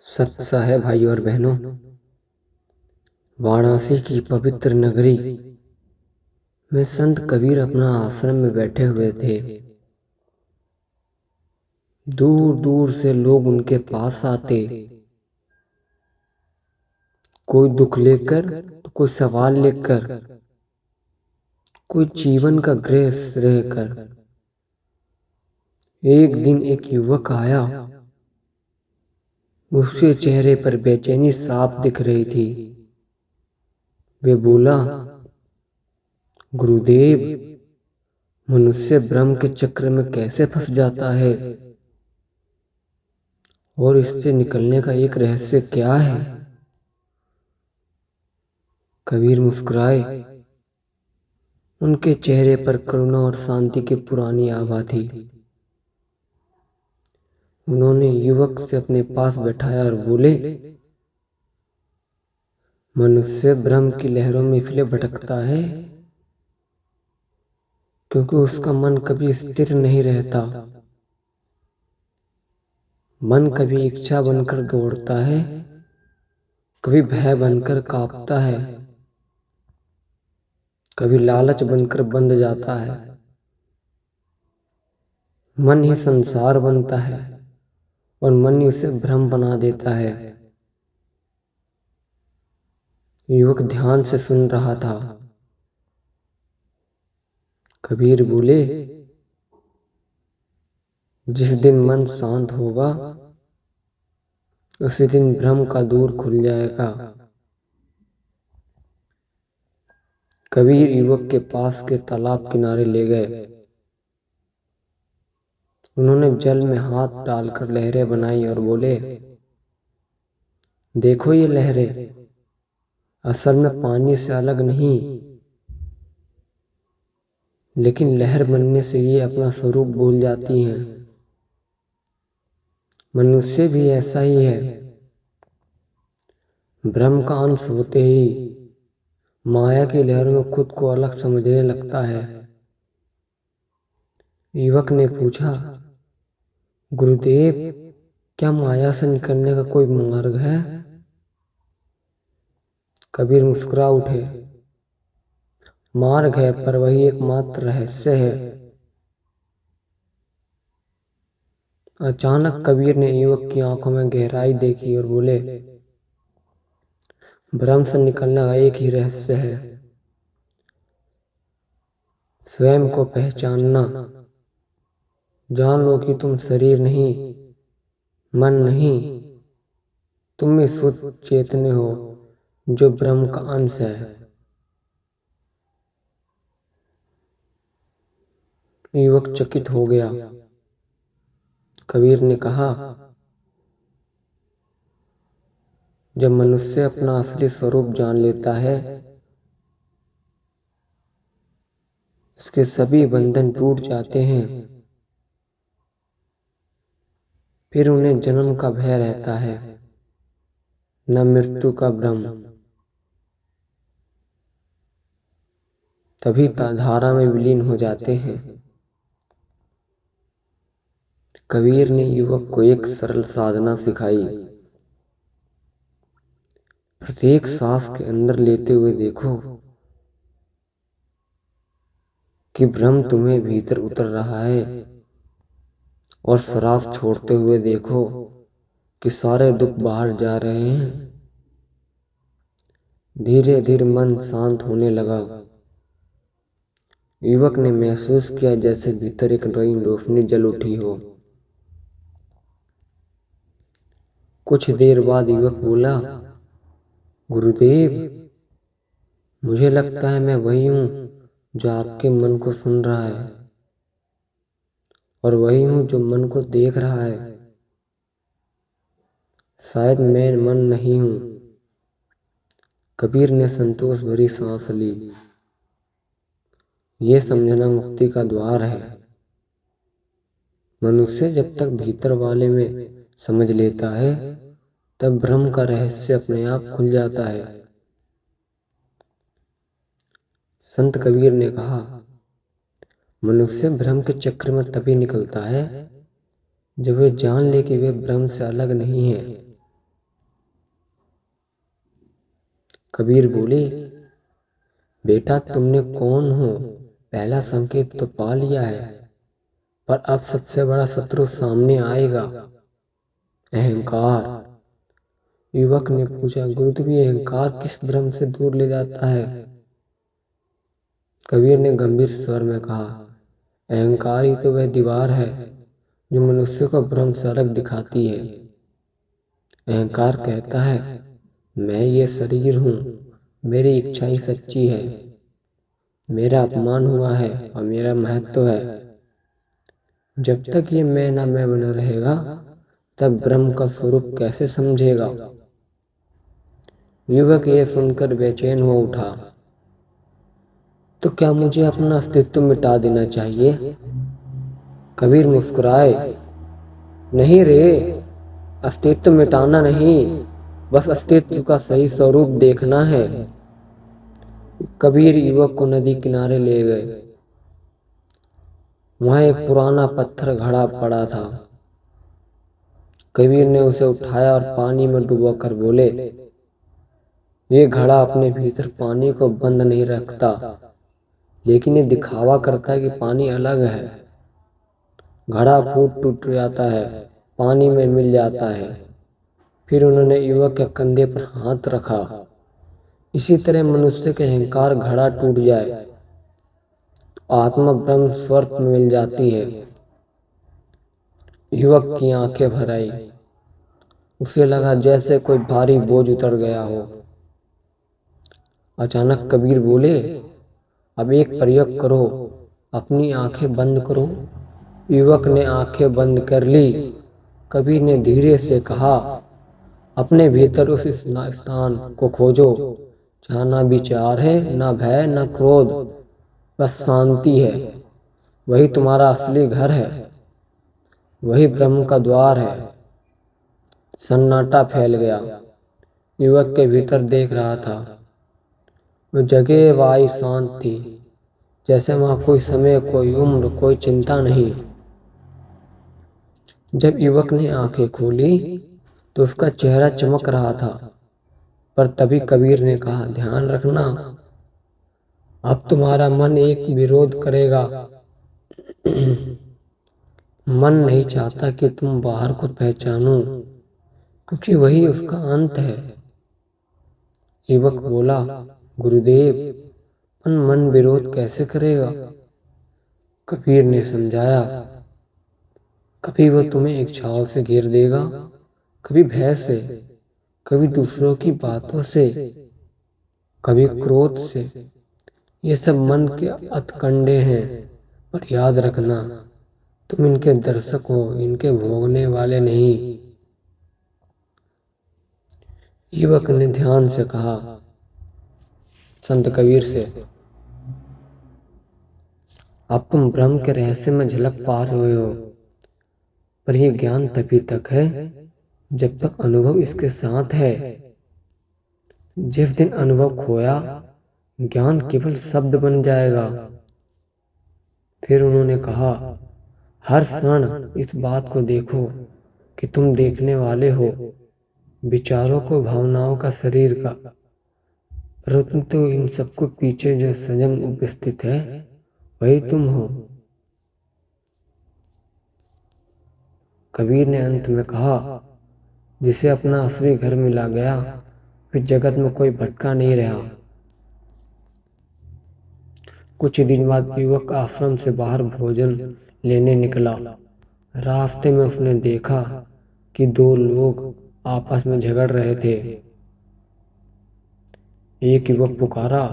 सत्सा है भाई और बहनों, वाराणसी की पवित्र नगरी में संत कबीर अपना आश्रम में बैठे हुए थे। दूर दूर से लोग उनके पास आते, कोई दुख लेकर तो कोई सवाल लेकर, कोई जीवन का ग्रह रहकर। एक दिन एक युवक आया, उसके चेहरे पर बेचैनी साफ दिख रही थी। वे बोला, गुरुदेव, मनुष्य ब्रह्म के चक्र में कैसे फंस जाता है और इससे निकलने का एक रहस्य क्या है? कबीर मुस्कुराए। उनके चेहरे पर करुणा और शांति की पुरानी आभा थी। उन्होंने युवक से अपने पास बैठाया और बोले, मनुष्य ब्रह्म की लहरों में इसलिए भटकता है क्योंकि उसका मन कभी स्थिर नहीं रहता। मन कभी इच्छा बनकर दौड़ता है, कभी भय बनकर कांपता है, कभी लालच बनकर बंध जाता है। मन ही संसार बनता है और मन ही उसे भ्रम बना देता है। युवक ध्यान से सुन रहा था। कबीर बोले, जिस दिन मन शांत होगा उसी दिन भ्रम का दूर खुल जाएगा। कबीर युवक के पास के तालाब किनारे ले गए। उन्होंने जल में हाथ डालकर लहरें बनाई और बोले, देखो ये लहरें असल में पानी से अलग नहीं, लेकिन लहर बनने से ये अपना स्वरूप भूल जाती हैं। मनुष्य भी ऐसा ही है। ब्रह्म का अंश होते ही माया की लहरों में खुद को अलग समझने लगता है। युवक ने पूछा, गुरुदेव, क्या माया से निकलने का कोई मार्ग है? कबीर मुस्कुरा उठे, मार्ग है, पर वही एकमात्र रहस्य है। अचानक कबीर ने युवक की आंखों में गहराई देखी और बोले, भ्रम से निकलने का एक ही रहस्य है, स्वयं को पहचानना। जान लो कि तुम शरीर नहीं, मन नहीं, तुम ही शुद्ध चेतने हो जो ब्रह्म का अंश है। युवक चकित हो गया। कबीर ने कहा, जब मनुष्य अपना असली स्वरूप जान लेता है, उसके सभी बंधन टूट जाते हैं। फिर उन्हें जन्म का भय रहता है, न मृत्यु का भ्रम। तभी धारा में विलीन हो जाते हैं। कबीर ने युवक को एक सरल साधना सिखाई। प्रत्येक सांस के अंदर लेते हुए देखो कि ब्रह्म तुम्हें भीतर उतर रहा है, और श्वास छोड़ते हुए देखो कि सारे दुख बाहर जा रहे हैं। धीरे धीरे मन शांत होने लगा। युवक ने महसूस किया जैसे भीतर एक नई रोशनी जल उठी हो। कुछ देर बाद युवक बोला, गुरुदेव, मुझे लगता है मैं वही हूँ जो आपके मन को सुन रहा है, और वही हूँ जो मन को देख रहा है। शायद मैं मन नहीं हूँ। कबीर ने संतोष भरी सांस ली। ये समझना मुक्ति का द्वार है। मनुष्य जब तक भीतर वाले में समझ लेता है, तब ब्रह्म का रहस्य अपने आप खुल जाता है। संत कबीर ने कहा, मनुष्य भ्रम के चक्र में तभी निकलता है जब वे जान ले कि वे ब्रह्म से अलग नहीं है। कबीर बोले, बेटा तुमने कौन हो पहला संकेत तो पा लिया है, पर अब सबसे बड़ा शत्रु सामने आएगा, अहंकार। युवक ने पूछा, गुरुदेव ये अहंकार किस भ्रम से दूर ले जाता है? कबीर ने गंभीर स्वर में कहा, अहंकार ही तो वह दीवार है जो मनुष्य को भ्रम से अलग दिखाती है। अहंकार कहता है, मैं ये शरीर हूँ, मेरी इच्छा ही सच्ची है, मेरा अपमान हुआ है और मेरा महत्व है। जब तक ये मैं ना मैं बना रहेगा, तब ब्रह्म का स्वरूप कैसे समझेगा? युवक ये सुनकर बेचैन हो उठा। तो क्या मुझे अपना अस्तित्व मिटा देना चाहिए? कबीर मुस्कुराए, नहीं रे, अस्तित्व मिटाना नहीं, बस अस्तित्व का सही स्वरूप देखना है। कबीर युवक को नदी किनारे ले गए। वहां एक पुराना पत्थर घड़ा पड़ा था। कबीर ने उसे उठाया और पानी में डुबो कर बोले, ये घड़ा अपने भीतर पानी को बंद नहीं रखता, लेकिन ये दिखावा करता है कि पानी अलग है। घड़ा फूट टूट जाता है, पानी में मिल जाता है। फिर उन्होंने युवक के कंधे पर हाथ रखा। इसी तरह मनुष्य के अहंकार घड़ा टूट जाए तो आत्मा ब्रह्म स्वर्ग में मिल जाती है। युवक की आंखें भर आई। उसे लगा जैसे कोई भारी बोझ उतर गया हो। अचानक कबीर बोले, अब एक प्रयोग करो, अपनी आंखें बंद करो। युवक ने आंखें बंद कर ली। कबीर ने धीरे से कहा, अपने भीतर उस स्थान को खोजो जहाँ ना विचार है, ना भय, ना क्रोध, बस शांति है। वही तुम्हारा असली घर है, वही ब्रह्म का द्वार है। सन्नाटा फैल गया। युवक के भीतर देख रहा था। वो जगह वाई शांत थी, जैसे वहां कोई समय, कोई उम्र, कोई चिंता नहीं। जब युवक ने आंखें खोली तो उसका चेहरा चमक रहा था, पर तभी कबीर ने कहा, ध्यान रखना, अब तुम्हारा मन एक विरोध करेगा। मन नहीं चाहता कि तुम बाहर को पहचानो, क्योंकि वही उसका अंत है। युवक बोला, गुरुदेव, पर मन विरोध कैसे करेगा? कबीर ने समझाया, कभी वो तुम्हें इच्छाओं से घेर देगा, कभी भय से, कभी दूसरों की बातों से, कभी क्रोध से। ये सब मन के अतकंडे हैं, पर याद रखना, तुम इनके दर्शक हो, इनके भोगने वाले नहीं। युवक ने ध्यान से कहा, संत कबीर से, अब तुम ब्रह्म के रहस्य में झलक पा रहे हो, पर यह ज्ञान तभी तक है जब तक अनुभव इसके साथ है। जिस दिन अनुभव खोया, ज्ञान केवल शब्द बन जाएगा। फिर उन्होंने कहा, हर क्षण इस बात को देखो कि तुम देखने वाले हो, विचारों को, भावनाओं का, शरीर का, परंतु इन सबको पीछे जो सजग उपस्थित है, वही तुम हो। कबीर ने अंत में कहा, जिसे अपना असली घर मिला गया, फिर जगत में कोई भटका नहीं रहा। कुछ दिन बाद युवक आश्रम से बाहर भोजन लेने निकला। रास्ते में उसने देखा कि दो लोग आपस में झगड़ रहे थे। एक युवक पुकारा,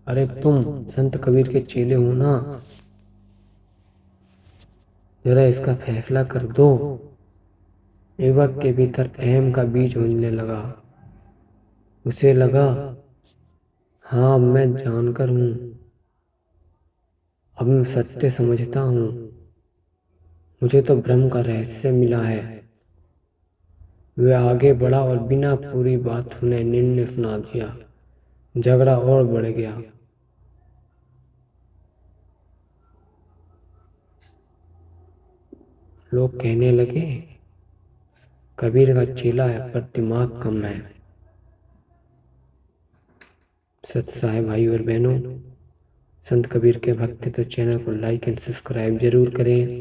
अरे तुम संत कबीर के चेले हो ना, जरा इसका फैसला कर दो। युवक के भीतर अहम का बीज उगने लगा। उसे लगा, हाँ मैं जानकर हूँ, अब मैं सत्य समझता हूँ, मुझे तो ब्रह्म का रहस्य मिला है। वह आगे बढ़ा और बिना पूरी बात सुने निर्णय सुना दिया। झगड़ा और बढ़ गया। लोग कहने लगे, कबीर का चेला है पर दिमाग कम है। सत्साय भाई और बहनों, संत कबीर के भक्त तो चैनल को लाइक एंड सब्सक्राइब जरूर करें।